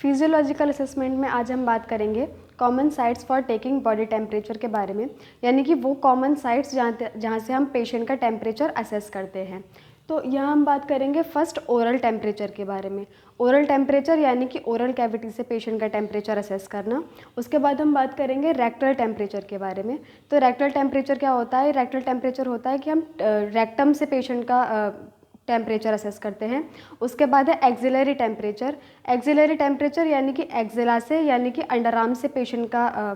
Physiological assessment में आज हम बात करेंगे common sites for taking body temperature के बारे में, यानी कि वो कॉमन साइट्स जहाँ से हम पेशेंट का टेम्परेचर असेस करते हैं। तो यहाँ हम बात करेंगे फर्स्ट ओरल टेम्परेचर के बारे में। ओरल टेम्परेचर यानी कि ओरल कैविटी से पेशेंट का टेम्परेचर असेस करना। उसके बाद हम बात करेंगे रेक्टल टेम्परेचर के बारे में। तो रेक्टल टेम्परेचर क्या होता है? रेक्टल टेम्परेचर होता है कि हम रेक्टम से पेशेंट का टेम्परेचर असेस करते हैं। उसके बाद है एक्सिलरी टेम्परेचर। एक्सिलरी टेम्परेचर यानी कि एक्सिला से यानी कि अंडरआर्म से पेशेंट का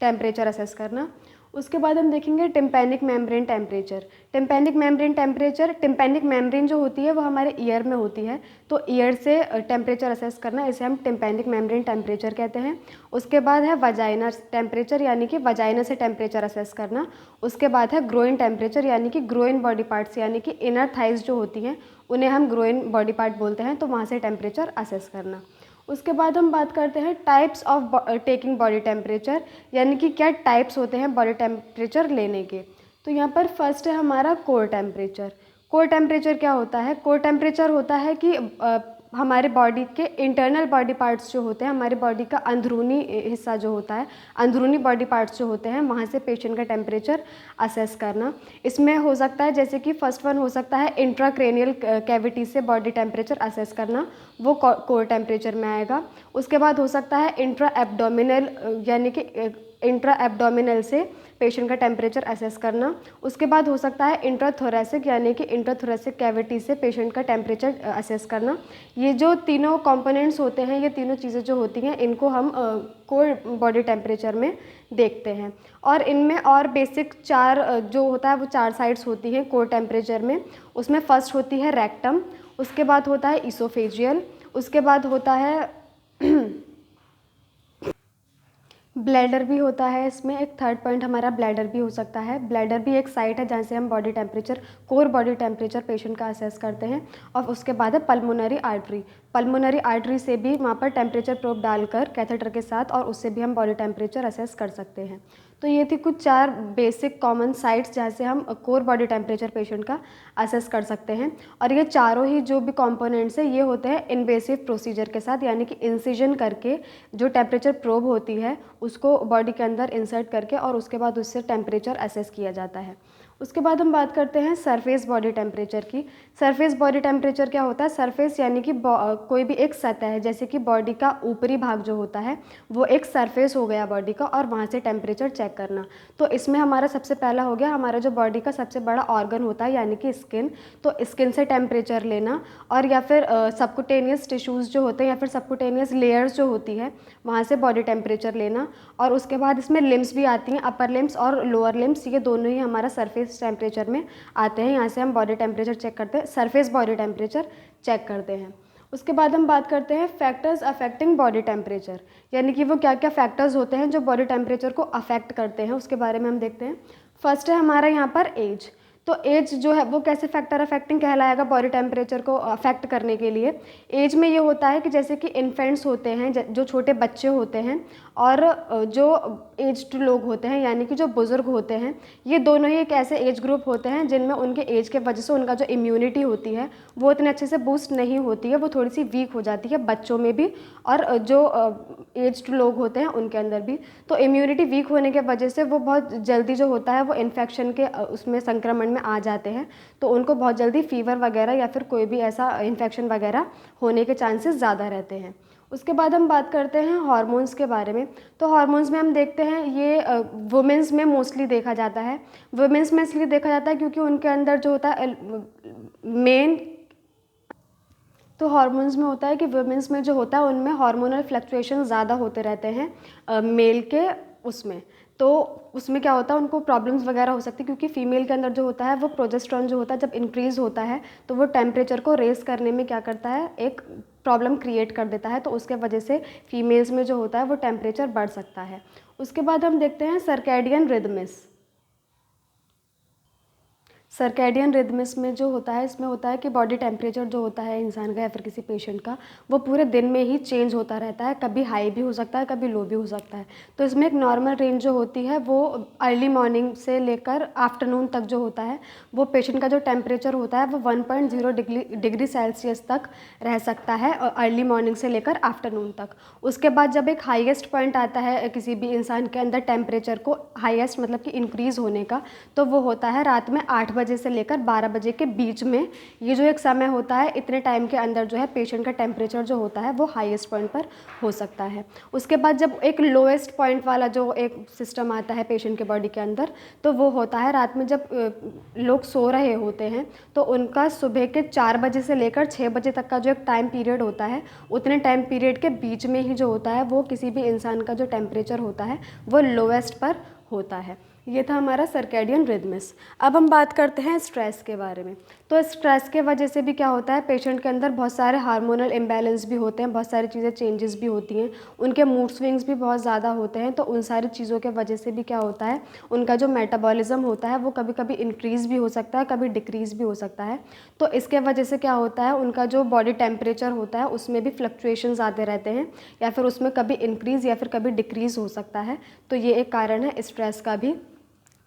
टेम्परेचर असेस करना। उसके बाद हम देखेंगे tympanic membrane temperature. Tympanic membrane temperature, tympanic membrane जो होती है वो हमारे ईयर में होती है, तो ईयर से टेम्परेचर असेस करना, इसे हम टिम्पैनिक मेम्ब्रेन टेम्परेचर कहते हैं। उसके बाद है वजाइना टेम्परेचर यानी कि वजाइना से टेम्परेचर असेस करना। उसके बाद है ग्रोइन टेम्परेचर यानी कि ग्रोइन बॉडी पार्ट्स यानी कि इनर थाइज जो होती हैं उन्हें हम ग्रोइन बॉडी पार्ट बोलते हैं, तो वहाँ से टेम्परेचर असेस करना। उसके बाद हम बात करते हैं types of taking body temperature, यानी कि क्या टाइप्स होते हैं बॉडी टेम्परेचर लेने के। तो यहाँ पर फर्स्ट है हमारा कोर टेम्परेचर। कोर टेम्परेचर क्या होता है? कोर टेम्परेचर होता है कि हमारे बॉडी के इंटरनल बॉडी पार्ट्स जो होते हैं, हमारी बॉडी का अंदरूनी हिस्सा जो होता है, अंदरूनी बॉडी पार्ट्स जो होते हैं, वहाँ से पेशेंट का टेम्परेचर असेस करना। इसमें हो सकता है जैसे कि फर्स्ट वन हो सकता है इंट्राक्रेनियल कैविटी से बॉडी टेम्परेचर असेस करना, वो कोर टेम्परेचर में आएगा। उसके बाद हो सकता है इंट्रा एब्डोमिनल यानी कि इंट्रा एब्डोमिनल से पेशेंट का टेम्परेचर असेस करना। उसके बाद हो सकता है इंट्राथोरेसिक यानी कि इंट्राथोरेसिक कैविटी से पेशेंट का टेम्परेचर असेस करना। ये जो तीनों कंपोनेंट्स होते हैं, ये तीनों चीज़ें जो होती हैं, इनको हम कोर बॉडी टेम्परेचर में देखते हैं। और इनमें और बेसिक चार जो होता है वो चार साइड्स होती हैं कोर टेम्परेचर में। उसमें फर्स्ट होती है रेक्टम, उसके बाद होता है इसोफेजियल, उसके बाद होता है ब्लैडर भी होता है। इसमें एक थर्ड पॉइंट हमारा ब्लैडर भी हो सकता है। ब्लैडर भी एक साइट है जहाँ से हम body temperature, core body temperature patient का असेस करते हैं। और उसके बाद है पल्मोनरी आर्टरी। पल्मोनरी आर्टरी से भी वहाँ पर टेम्परेचर प्रोब डालकर कैथेटर के साथ, और उससे भी हम बॉडी टेम्परेचर असेस कर सकते हैं। तो ये थी कुछ चार बेसिक कॉमन साइट्स जहाँ से हम कोर बॉडी टेम्परेचर पेशेंट का असेस कर सकते हैं। और ये चारों ही जो भी कंपोनेंट्स हैं ये होते हैं इन्वेसिव प्रोसीजर के साथ, यानी कि इंसिजन करके जो टेम्परेचर प्रोब होती है उसको बॉडी के अंदर इंसर्ट करके और उसके बाद उससे टेम्परेचर असेस किया जाता है। उसके बाद हम बात करते हैं सरफेस बॉडी टेम्परेचर की। सरफेस बॉडी टेम्परेचर क्या होता है? सरफेस यानी कि कोई भी एक सतह है, जैसे कि बॉडी का ऊपरी भाग जो होता है वो एक सरफेस हो गया बॉडी का, और वहाँ से टेम्परेचर चेक करना। तो इसमें हमारा सबसे पहला हो गया हमारा जो बॉडी का सबसे बड़ा ऑर्गन होता है यानी कि स्किन, तो स्किन से टेम्परेचर लेना। और या फिर सबकुटेनियस टिश्यूज़ जो होते हैं या फिर सबकुटेनियस लेयर्स जो होती है वहाँ से बॉडी टेम्परेचर लेना। और उसके बाद इसमें लिम्स भी आती हैं, अपर लिम्स और लोअर लिम्स, ये दोनों ही हमारा सरफेस टेम्परेचर में आते हैं। यहाँ से हम बॉडी टेम्परेचर चेक करते हैं, सरफेस बॉडी टेम्परेचर चेक करते हैं। उसके बाद हम बात करते हैं फैक्टर्स अफेक्टिंग बॉडी टेम्परेचर, यानी कि वो क्या क्या फैक्टर्स होते हैं जो बॉडी टेम्परेचर को अफेक्ट करते हैं, उसके बारे में हम देखते हैं। फर्स्ट है हमारा यहाँ पर एज। तो एज जो है वो कैसे फैक्टर अफेक्टिंग कहलाएगा बॉडी टेम्परेचर को अफेक्ट करने के लिए? एज में ये होता है कि जैसे कि इन्फेंट्स होते हैं, जो छोटे बच्चे होते हैं, और जो एज्ड लोग होते हैं यानी कि जो बुज़ुर्ग होते हैं, ये दोनों ही एक ऐसे एज ग्रुप होते हैं जिनमें उनके एज के वजह से उनका जो इम्यूनिटी होती है वो इतने अच्छे से बूस्ट नहीं होती है, वो थोड़ी सी वीक हो जाती है बच्चों में भी और जो एज्ड लोग होते हैं उनके अंदर भी। तो इम्यूनिटी वीक होने के वजह से वो बहुत जल्दी जो होता है वो इन्फेक्शन के उसमें संक्रमण में आ जाते हैं, तो उनको बहुत जल्दी फीवर वगैरह या फिर कोई भी ऐसा इन्फेक्शन वगैरह होने के चांसेस ज़्यादा रहते हैं। उसके बाद हम बात करते हैं हार्मोन्स के बारे में। तो हार्मोन्स में हम देखते हैं ये वुमेंस में मोस्टली देखा जाता है। वुमेंस में इसलिए देखा जाता है क्योंकि उनके अंदर जो होता है मेन, तो हार्मोन्स में होता है कि वुमेंस में जो होता है उनमें हार्मोनल फ्लक्चुएशन ज़्यादा होते रहते हैं मेल के उसमें। तो उसमें क्या होता है उनको प्रॉब्लम्स वगैरह हो सकती है, क्योंकि फीमेल के अंदर जो होता है वो प्रोजेस्टेरॉन जो होता है जब इंक्रीज़ होता है तो वो टेम्परेचर को रेस करने में क्या करता है, एक प्रॉब्लम क्रिएट कर देता है, तो उसके वजह से फीमेल्स में जो होता है वो टेम्परेचर बढ़ सकता है। उसके बाद हम देखते हैं सर्कैडियन रिदम्स। सर्कैडियन रिदम्स में जो होता है, इसमें होता है कि बॉडी टेम्परेचर जो होता है इंसान का या फिर किसी पेशेंट का, वो पूरे दिन में ही चेंज होता रहता है। कभी हाई भी हो सकता है, कभी लो भी हो सकता है। तो इसमें एक नॉर्मल रेंज जो होती है वो अर्ली मॉर्निंग से लेकर आफ्टरनून तक जो होता है, वो पेशेंट का जो टेम्परेचर होता है वो 1.0 डिग्री सेल्सियस तक रह सकता है अर्ली मॉर्निंग से लेकर आफ्टरनून तक। उसके बाद जब एक हाईएस्ट पॉइंट आता है किसी भी इंसान के अंदर टेम्परेचर को हाईएस्ट मतलब कि इंक्रीज़ होने का, तो वो होता है रात में 8 बजे से लेकर 12 बजे के बीच में। ये जो एक समय होता है, इतने टाइम के अंदर जो है पेशेंट का टेम्परेचर जो होता है वो हाईएस्ट पॉइंट पर हो सकता है। उसके बाद जब एक लोएस्ट पॉइंट वाला जो एक सिस्टम आता है पेशेंट के बॉडी के अंदर, तो वो होता है रात में जब लोग सो रहे होते हैं, तो उनका सुबह के 4 बजे से लेकर 6 बजे तक का जो एक टाइम पीरियड होता है, उतने टाइम पीरियड के बीच में ही जो होता है वो किसी भी इंसान का जो टेम्परेचर होता है वो लोएस्ट पर होता है। ये था हमारा सर्कैडियन रिदम्स। अब हम बात करते हैं स्ट्रेस के बारे में। तो स्ट्रेस के वजह से भी क्या होता है, पेशेंट के अंदर बहुत सारे हार्मोनल इम्बैलेंस भी होते हैं, बहुत सारी चीज़ें चेंजेस भी होती हैं, उनके मूड स्विंग्स भी बहुत ज़्यादा होते हैं। तो उन सारी चीज़ों के वजह से भी क्या होता है, उनका जो मेटाबॉलिज्म होता है वो कभी कभी इंक्रीज़ भी हो सकता है, कभी डिक्रीज़ भी हो सकता है। तो इसके वजह से क्या होता है, उनका जो बॉडी टेम्परेचर होता है उसमें भी फ्लक्चुएशंस आते रहते हैं, या फिर उसमें कभी इंक्रीज़ या फिर कभी डिक्रीज़ हो सकता है। तो ये एक कारण है स्ट्रेस का भी।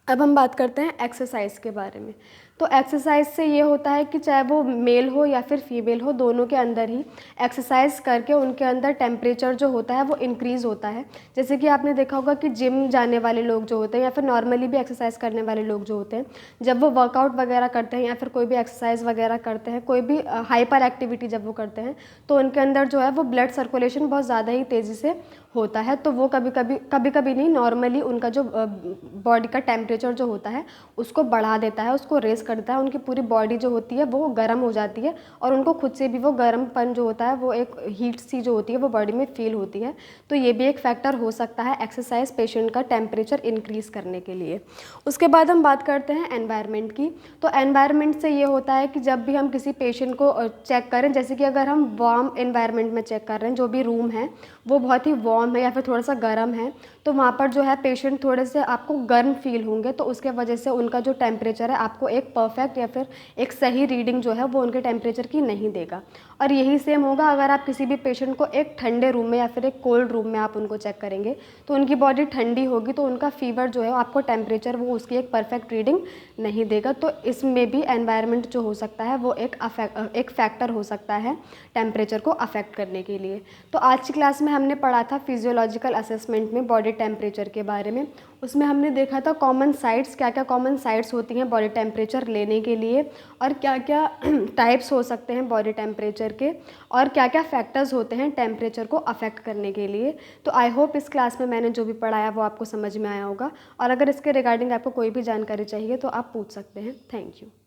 अब हम बात करते हैं एक्सरसाइज के बारे में। तो एक्सरसाइज से ये होता है कि चाहे वो मेल हो या फिर फीमेल हो, दोनों के अंदर ही एक्सरसाइज करके उनके अंदर टेम्परेचर जो होता है वो इंक्रीज़ होता है। जैसे कि आपने देखा होगा कि जिम जाने वाले लोग जो होते हैं या फिर नॉर्मली भी एक्सरसाइज करने वाले लोग जो होते हैं, जब वो वर्कआउट वगैरह करते हैं या फिर कोई भी एक्सरसाइज वगैरह करते हैं, कोई भी हाइपर एक्टिविटी जब वो करते हैं, तो उनके अंदर जो है वो ब्लड सर्कुलेशन बहुत ज़्यादा ही तेज़ी से होता है। तो वो कभी कभी नहीं, नॉर्मली उनका जो बॉडी का टेम्परेचर जो होता है उसको बढ़ा देता है, उसको रेज़ करता है। उनकी पूरी बॉडी जो होती है वो गर्म हो जाती है और उनको खुद से भी वो गर्मपन जो होता है, वो एक हीट सी जो होती है वो बॉडी में फील होती है। तो ये भी एक फैक्टर हो सकता है एक्सरसाइज पेशेंट का टेम्परेचर इंक्रीज़ करने के लिए। उसके बाद हम बात करते हैं एनवायरनमेंट की। तो एनवायरनमेंट से ये होता है कि जब भी हम किसी पेशेंट को चेक करें, जैसे कि अगर हम वार्म एनवायरनमेंट में चेक कर रहे हैं, जो भी रूम है वो बहुत ही वार्म है या फिर थोड़ा सा गर्म है, तो वहाँ पर जो है पेशेंट थोड़े से आपको गर्म फील होंगे। तो उसके वजह से उनका जो टेम्परेचर है आपको एक परफेक्ट या फिर एक सही रीडिंग जो है वो उनके टेम्परेचर की नहीं देगा। और यही सेम होगा अगर आप किसी भी पेशेंट को एक ठंडे रूम में या फिर एक कोल्ड रूम में आप उनको चेक करेंगे, तो उनकी बॉडी ठंडी होगी, तो उनका फीवर जो है आपको टेम्परेचर वो उसकी एक परफेक्ट रीडिंग नहीं देगा। तो इसमें भी एनवायरनमेंट जो हो सकता है वो एक फैक्टर हो सकता है टेम्परेचर को अफेक्ट करने के लिए। तो आज की क्लास में हमने पढ़ा था फिजियोलॉजिकल असेसमेंट में बॉडी टेम्परेचर के बारे में। उसमें हमने देखा था कॉमन साइट्स, क्या क्या कॉमन साइट्स होती हैं बॉडी टेम्परेचर लेने के लिए, और क्या क्या टाइप्स हो सकते हैं बॉडी टेम्परेचर के, और क्या क्या फैक्टर्स होते हैं टेम्परेचर को अफेक्ट करने के लिए। तो आई होप इस क्लास में मैंने जो भी पढ़ाया वो आपको समझ में आया होगा, और अगर इसके रिगार्डिंग आपको कोई भी जानकारी चाहिए तो आप पूछ सकते हैं। Thank you.